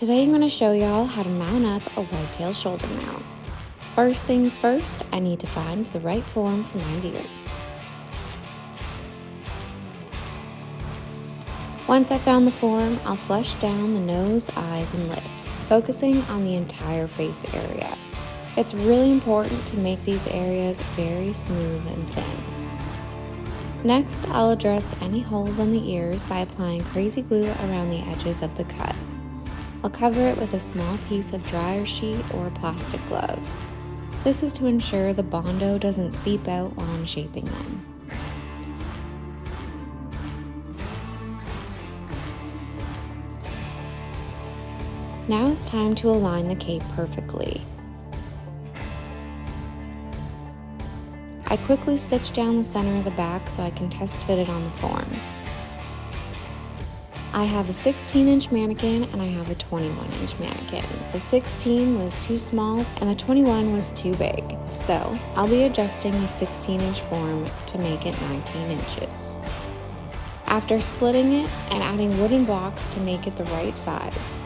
Today I'm going to show y'all how to mount up a whitetail shoulder mount. First things first, I need to find the right form for my deer. Once I found the form, I'll flesh down the nose, eyes, and lips, focusing on the entire face area. It's really important to make these areas very smooth and thin. Next, I'll address any holes on the ears by applying crazy glue around the edges of the cut. I'll cover it with a small piece of dryer sheet or a plastic glove. This is to ensure the Bondo doesn't seep out while I'm shaping them. Now it's time to align the cape perfectly. I quickly stitch down the center of the back so I can test fit it on the form. I have a 16-inch mannequin and I have a 21-inch mannequin. The 16 was too small and the 21 was too big, so I'll be adjusting the 16-inch form to make it 19 inches. After splitting it and adding wooden blocks to make it the right size.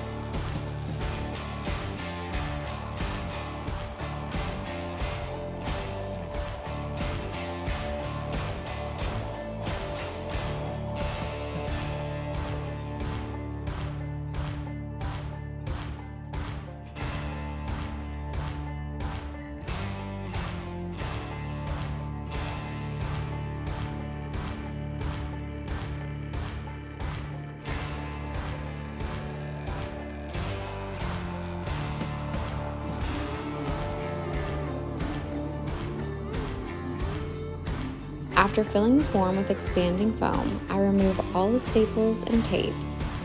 After filling the form with expanding foam, I remove all the staples and tape,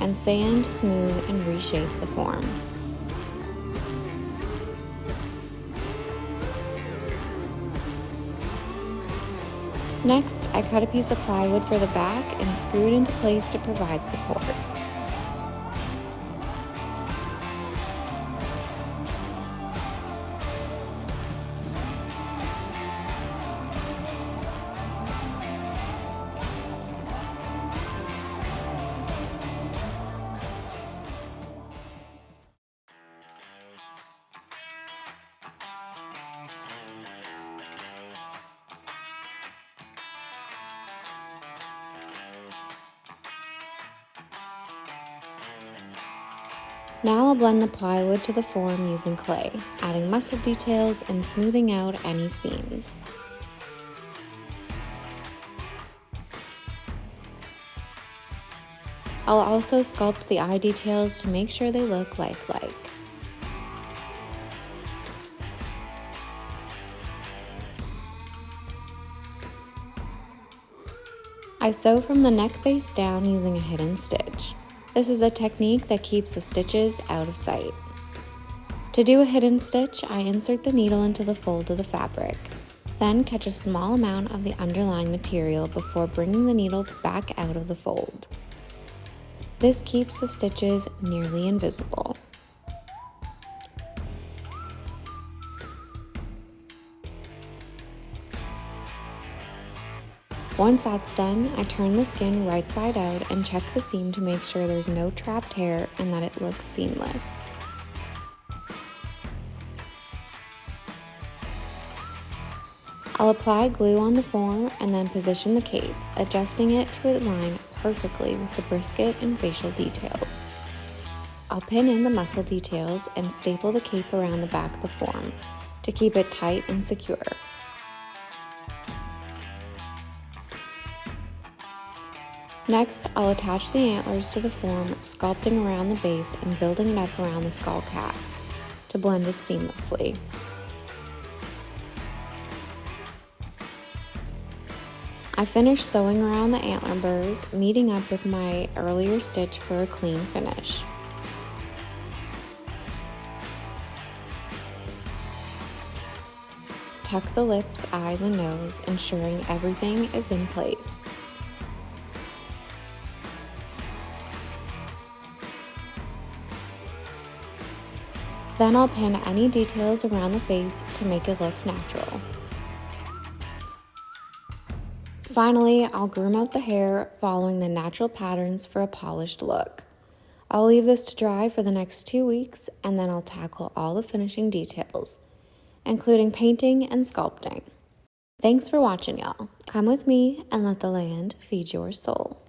and sand, smooth, and reshape the form. Next, I cut a piece of plywood for the back and screw it into place to provide support. Now I'll blend the plywood to the form using clay, adding muscle details and smoothing out any seams. I'll also sculpt the eye details to make sure they look lifelike. I sew from the neck base down using a hidden stitch. This is a technique that keeps the stitches out of sight. To do a hidden stitch, I insert the needle into the fold of the fabric, then catch a small amount of the underlying material before bringing the needle back out of the fold. This keeps the stitches nearly invisible. Once that's done, I turn the skin right side out and check the seam to make sure there's no trapped hair and that it looks seamless. I'll apply glue on the form and then position the cape, adjusting it to align perfectly with the brisket and facial details. I'll pin in the muscle details and staple the cape around the back of the form to keep it tight and secure. Next, I'll attach the antlers to the form, sculpting around the base and building it up around the skull cap to blend it seamlessly. I finished sewing around the antler burrs, meeting up with my earlier stitch for a clean finish. Tuck the lips, eyes, and nose, ensuring everything is in place. Then I'll pin any details around the face to make it look natural. Finally, I'll groom out the hair following the natural patterns for a polished look. I'll leave this to dry for the next 2 weeks, and then I'll tackle all the finishing details, including painting and sculpting. Thanks for watching, y'all. Come with me and let the land feed your soul.